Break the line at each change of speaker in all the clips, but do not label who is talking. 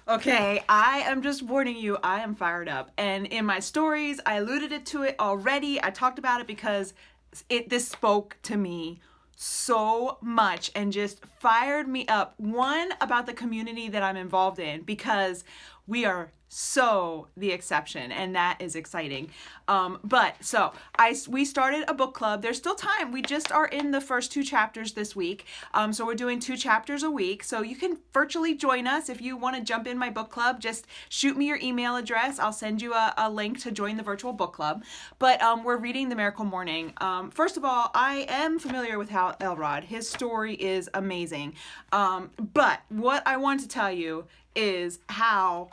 Okay, I am just warning you, I am fired up. And in my stories, I alluded to it already. I talked about it because this spoke to me so much and just fired me up. One, about the community that I'm involved in, because we are so the exception, and that is exciting. We started a book club. There's still time. We just are in the first 2 chapters this week. So we're doing 2 chapters a week. So you can virtually join us if you want to jump in my book club. Just shoot me your email address. I'll send you a link to join the virtual book club. But we're reading The Miracle Morning. First of all, I am familiar with Hal Elrod. His story is amazing. But what I want to tell you is how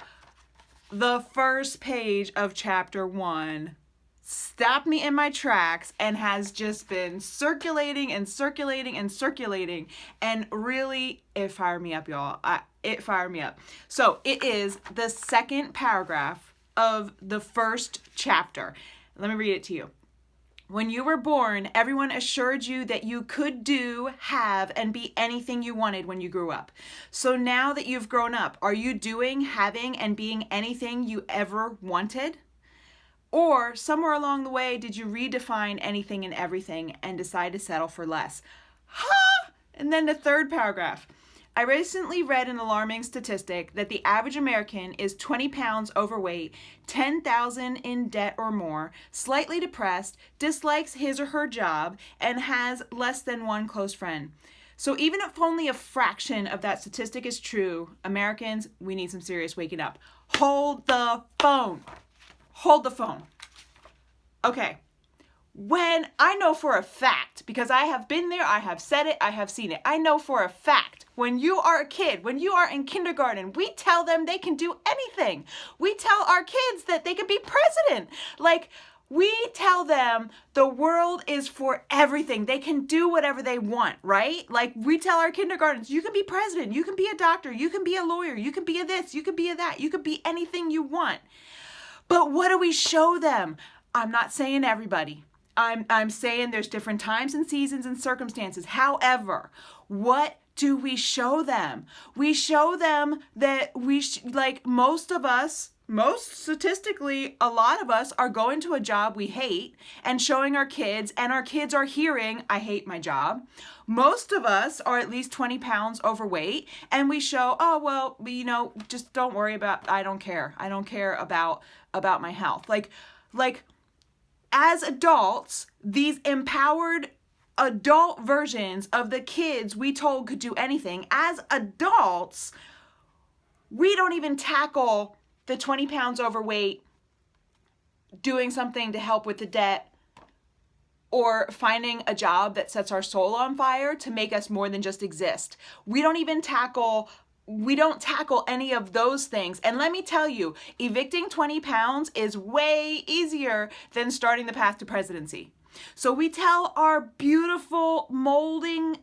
the first page of chapter 1 stopped me in my tracks and has just been circulating and circulating and circulating, and really it fired me up, y'all. It fired me up. So it is the second paragraph of the first chapter. Let me read it to you. When you were born, everyone assured you that you could do, have, and be anything you wanted when you grew up. So now that you've grown up, are you doing, having, and being anything you ever wanted? Or somewhere along the way, did you redefine anything and everything and decide to settle for less? Huh? And then the third paragraph. I recently read an alarming statistic that the average American is 20 pounds overweight, 10,000 in debt or more, slightly depressed, dislikes his or her job, and has less than one close friend. So even if only a fraction of that statistic is true, Americans, we need some serious waking up. Hold the phone. Hold the phone. Okay. When I know for a fact, because I have been there, I have said it, I have seen it, I know for a fact, when you are a kid, when you are in kindergarten, we tell them they can do anything. We tell our kids that they can be president. Like, we tell them the world is for everything. They can do whatever they want, right? Like, we tell our kindergartens, you can be president, you can be a doctor, you can be a lawyer, you can be a this, you can be a that, you can be anything you want. But what do we show them? I'm not saying everybody. I'm saying there's different times and seasons and circumstances. However, what do we show them? We show them that most of us, most statistically, a lot of us are going to a job we hate and showing our kids, and our kids are hearing, I hate my job. Most of us are at least 20 pounds overweight, and we show, oh, well, just don't worry about, I don't care. I don't care about my health. Like, as adults, these empowered adult versions of the kids we told could do anything, as adults, we don't even tackle the 20 pounds overweight, doing something to help with the debt, or finding a job that sets our soul on fire to make us more than just exist. We don't tackle any of those things. And let me tell you, evicting 20 pounds is way easier than starting the path to presidency. So we tell our beautiful, molding,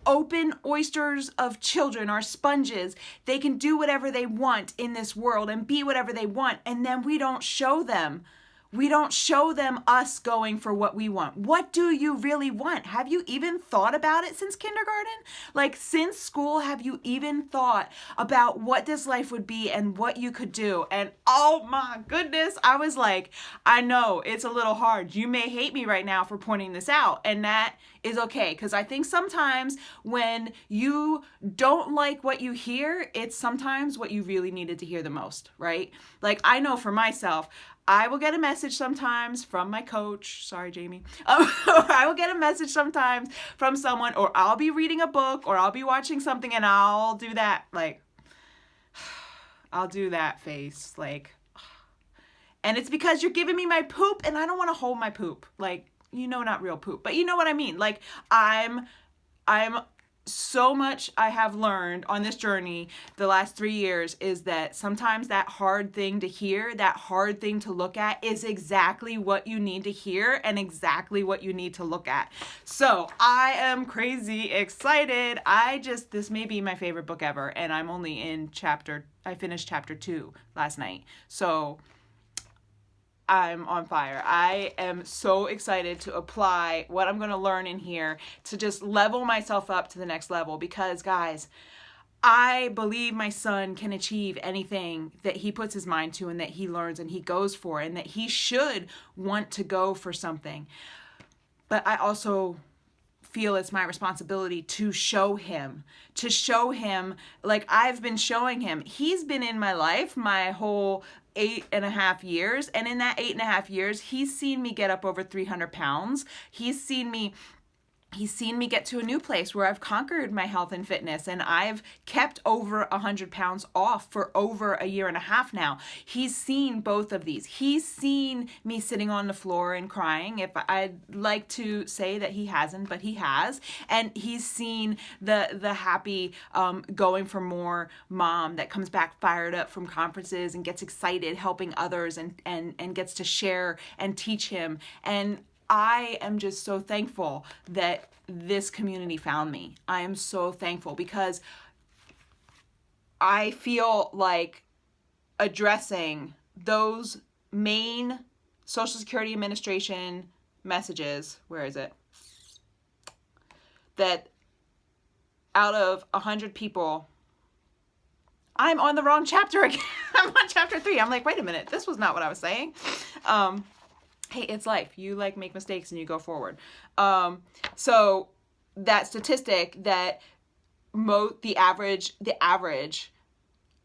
open oysters of children, our sponges, they can do whatever they want in this world and be whatever they want. And then we don't show them us going for what we want. What do you really want? Have you even thought about it since kindergarten? Like, since school, have you even thought about what this life would be and what you could do? And oh my goodness, I was like, I know it's a little hard. You may hate me right now for pointing this out, and that is okay, because I think sometimes when you don't like what you hear, it's sometimes what you really needed to hear the most, right? Like, I know for myself, I will get a message sometimes from my coach. Sorry, Jamie. I will get a message sometimes from someone, or I'll be reading a book, or I'll be watching something, and I'll do that, like, I'll do that face, like, and it's because you're giving me my poop, and I don't want to hold my poop. Like, not real poop, but you know what I mean? Like, I'm so much I have learned on this journey the last 3 years is that sometimes that hard thing to hear, that hard thing to look at is exactly what you need to hear and exactly what you need to look at. So I am crazy excited. This may be my favorite book ever, and I'm only I finished chapter 2 last night. So I'm on fire. I am so excited to apply what I'm going to learn in here to just level myself up to the next level, because guys, I believe my son can achieve anything that he puts his mind to and that he learns and he goes for, and that he should want to go for something. But I also feel it's my responsibility to show him, like I've been showing him. He's been in my life my whole 8.5 years. And in that 8.5 years, he's seen me get up over 300 pounds. He's seen me get to a new place where I've conquered my health and fitness, and I've kept over 100 pounds off for over a year and a half now. He's seen both of these. He's seen me sitting on the floor and crying. If I'd like to say that he hasn't, but he has. And he's seen the happy going for more mom that comes back fired up from conferences and gets excited helping others and gets to share and teach him. And I am just so thankful that this community found me. I am so thankful because I feel like addressing those main Social Security Administration messages, where is it? That out of 100 people, I'm on the wrong chapter again. I'm on chapter 3. I'm like, wait a minute, this was not what I was saying. Hey, it's life. You like make mistakes and you go forward. So that statistic that the average,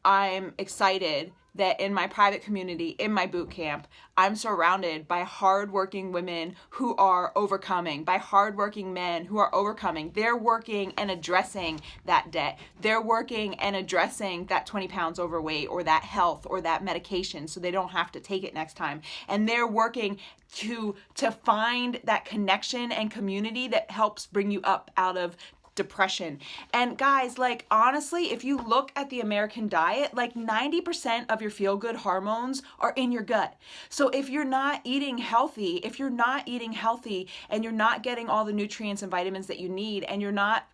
I'm excited that in my private community, in my boot camp, I'm surrounded by hardworking women who are overcoming, by hardworking men who are overcoming. They're working and addressing that debt. They're working and addressing that 20 pounds overweight or that health or that medication so they don't have to take it next time. And they're working to find that connection and community that helps bring you up out of depression. And guys, like honestly, if you look at the American diet, like 90% of your feel-good hormones are in your gut. So if you're not eating healthy, and you're not getting all the nutrients and vitamins that you need, and you're not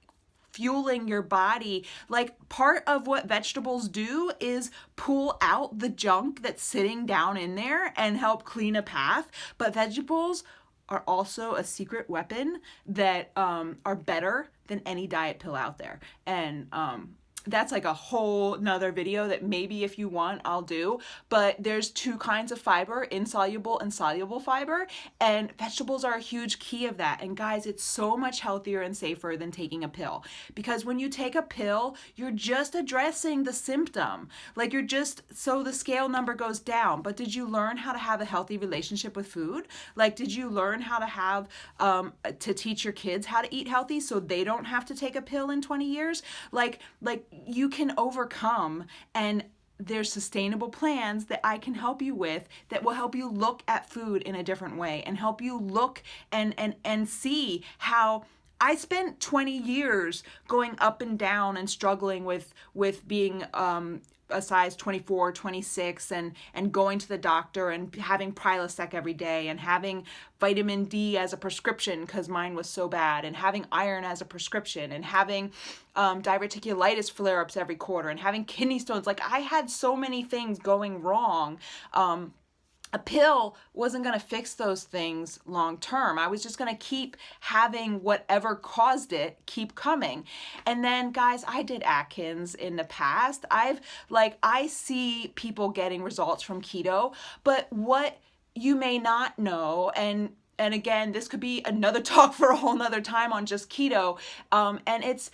fueling your body, like part of what vegetables do is pull out the junk that's sitting down in there and help clean a path. But vegetables are also a secret weapon that are better than any diet pill out there. And that's like a whole nother video that maybe if you want, I'll do. But there's two kinds of fiber, insoluble and soluble fiber, and vegetables are a huge key of that. And guys, it's so much healthier and safer than taking a pill, because when you take a pill, you're just addressing the symptom. Like so the scale number goes down. But did you learn how to have a healthy relationship with food? Like, did you learn how to have, to teach your kids how to eat healthy so they don't have to take a pill in 20 years? Like you can overcome, and there's sustainable plans that I can help you with that will help you look at food in a different way and help you look and see how I spent 20 years going up and down and struggling with being a size 24, 26 and going to the doctor and having Prilosec every day and having vitamin D as a prescription because mine was so bad, and having iron as a prescription, and having diverticulitis flare-ups every quarter, and having kidney stones. Like I had so many things going wrong. A pill wasn't going to fix those things long term. I was just going to keep having whatever caused it keep coming. And then guys, I did Atkins in the past. I see people getting results from keto, but what you may not know, and again, this could be another talk for a whole nother time on just keto, and it's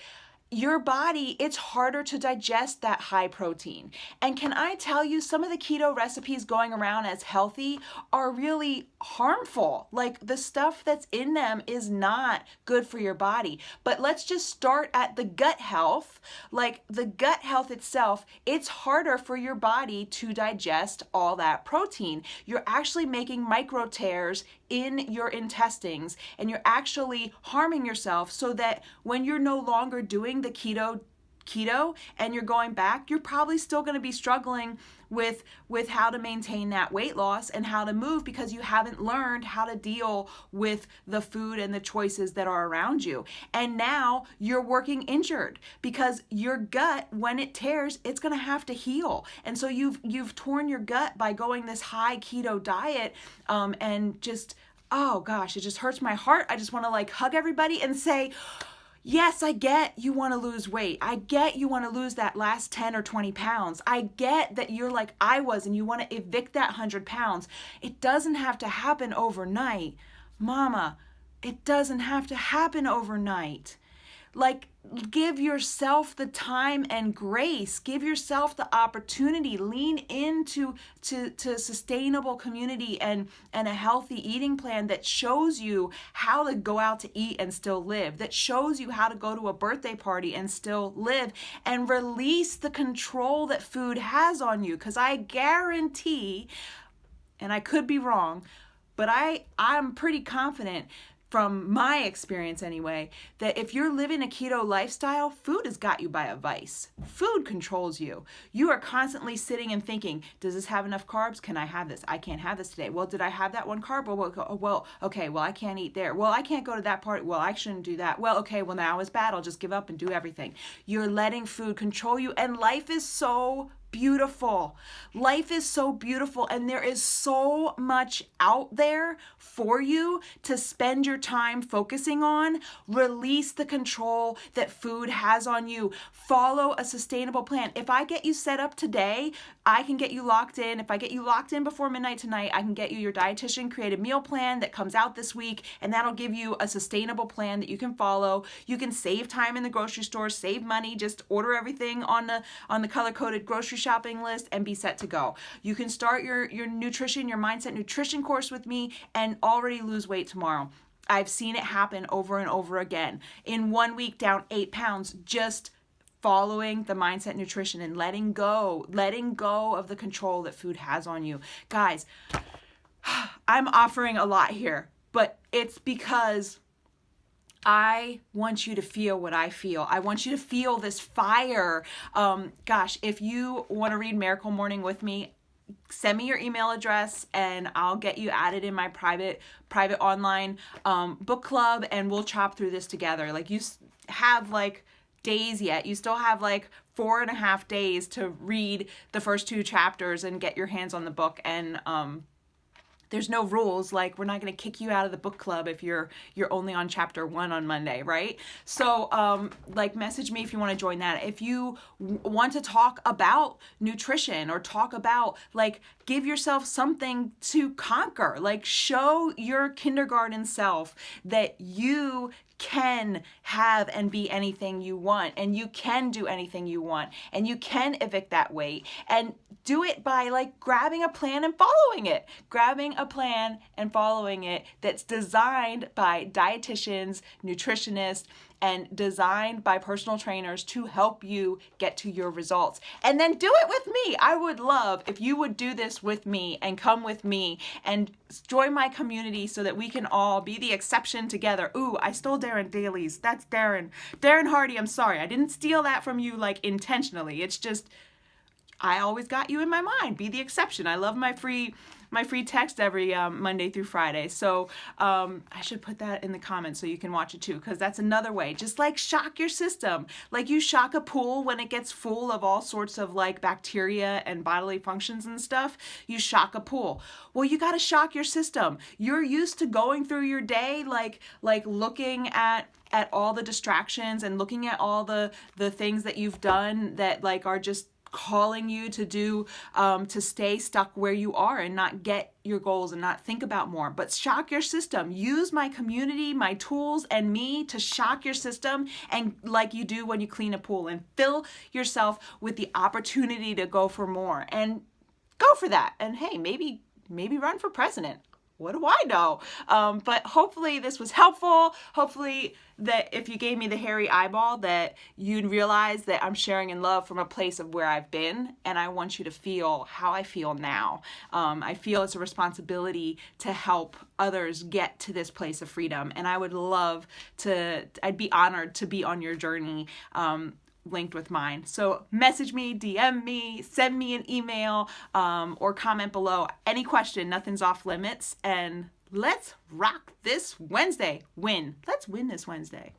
your body, it's harder to digest that high protein. And can I tell you, some of the keto recipes going around as healthy are really harmful. Like the stuff that's in them is not good for your body. But let's just start at the gut health. Like the gut health itself, it's harder for your body to digest all that protein. You're actually making micro tears in your intestines, and you're actually harming yourself, so that when you're no longer doing the keto and you're going back, you're probably still going to be struggling with how to maintain that weight loss and how to move, because you haven't learned how to deal with the food and the choices that are around you. And now you're working injured, because your gut, when it tears, it's going to have to heal. And so you've torn your gut by going this high keto diet, and just, oh gosh, it just hurts my heart. I just want to like hug everybody and say, Yes, I get you want to lose weight. I get you want to lose that last 10 or 20 pounds. I get that you're like I was and you want to evict that 100 pounds. It doesn't have to happen overnight. Mama, it doesn't have to happen overnight. Like, give yourself the time and grace. Give yourself the opportunity. Lean into to sustainable community and a healthy eating plan that shows you how to go out to eat and still live, that shows you how to go to a birthday party and still live, and release the control that food has on you. Because I guarantee, and I could be wrong, but I'm pretty confident from my experience anyway, that if you're living a keto lifestyle, food has got you by a vice. Food controls you. You are constantly sitting and thinking, does this have enough carbs? Can I have this? I can't have this today. Well, did I have that one carb? Well, okay, well, I can't eat there. Well, I can't go to that party. Well, I shouldn't do that. Well, okay, well, now it's bad. I'll just give up and do everything. You're letting food control you, and life is so beautiful. Life is so beautiful, and there is so much out there for you to spend your time focusing on. Release the control that food has on you. Follow a sustainable plan. If I get you set up today, I can get you locked in. If I get you locked in before midnight tonight, I can get you your dietitian created meal plan that comes out this week, and that'll give you a sustainable plan that you can follow. You can save time in the grocery store, save money, just order everything on the color-coded grocery shopping list and be set to go. You can start your nutrition, your mindset nutrition course with me and already lose weight tomorrow. I've seen it happen over and over again. In 1 week, down 8 pounds, just following the mindset nutrition and letting go of the control that food has on you. Guys, I'm offering a lot here, but it's because I want you to feel what I feel. I want you to feel this fire. Gosh, if you want to read Miracle Morning with me, send me your email address and I'll get you added in my private online book club, and we'll chop through this together. Like, you have like days yet. You still have like 4.5 days to read the first 2 chapters and get your hands on the book. And there's no rules. Like, we're not going to kick you out of the book club if you're only on chapter 1 on Monday, right? So like, message me if you want to join that. If you want to talk about nutrition or talk about, like, give yourself something to conquer, like, show your kindergarten self that you can have and be anything you want, and you can do anything you want, and you can evict that weight, and do it by like grabbing a plan and following it. Grabbing a plan and following it that's designed by dietitians, nutritionists, and designed by personal trainers to help you get to your results. And then do it with me. I would love if you would do this with me and come with me and join my community so that we can all be the exception together. Ooh, I stole Darren Daly's. That's Darren Hardy. I'm sorry. I didn't steal that from you like intentionally. It's just, I always got you in my mind. Be the exception. I love my free text every Monday through Friday. So I should put that in the comments so you can watch it too, because that's another way. Just like shock your system. Like you shock a pool when it gets full of all sorts of like bacteria and bodily functions and stuff. You shock a pool. Well, you got to shock your system. You're used to going through your day like looking at all the distractions and looking at all the things that you've done that like are just calling you to do, to stay stuck where you are and not get your goals and not think about more. But shock your system. Use my community, my tools, and me to shock your system, and like you do when you clean a pool, and fill yourself with the opportunity to go for more. And go for that. And hey, maybe run for president. What do I know? But hopefully this was helpful. Hopefully that if you gave me the hairy eyeball, that you'd realize that I'm sharing in love from a place of where I've been, and I want you to feel how I feel now. I feel it's a responsibility to help others get to this place of freedom, and I would love to, I'd be honored to be on your journey, linked with mine. So message me, DM me, send me an email, or comment below. Any question, nothing's off limits. And let's rock this Wednesday. Let's win this Wednesday.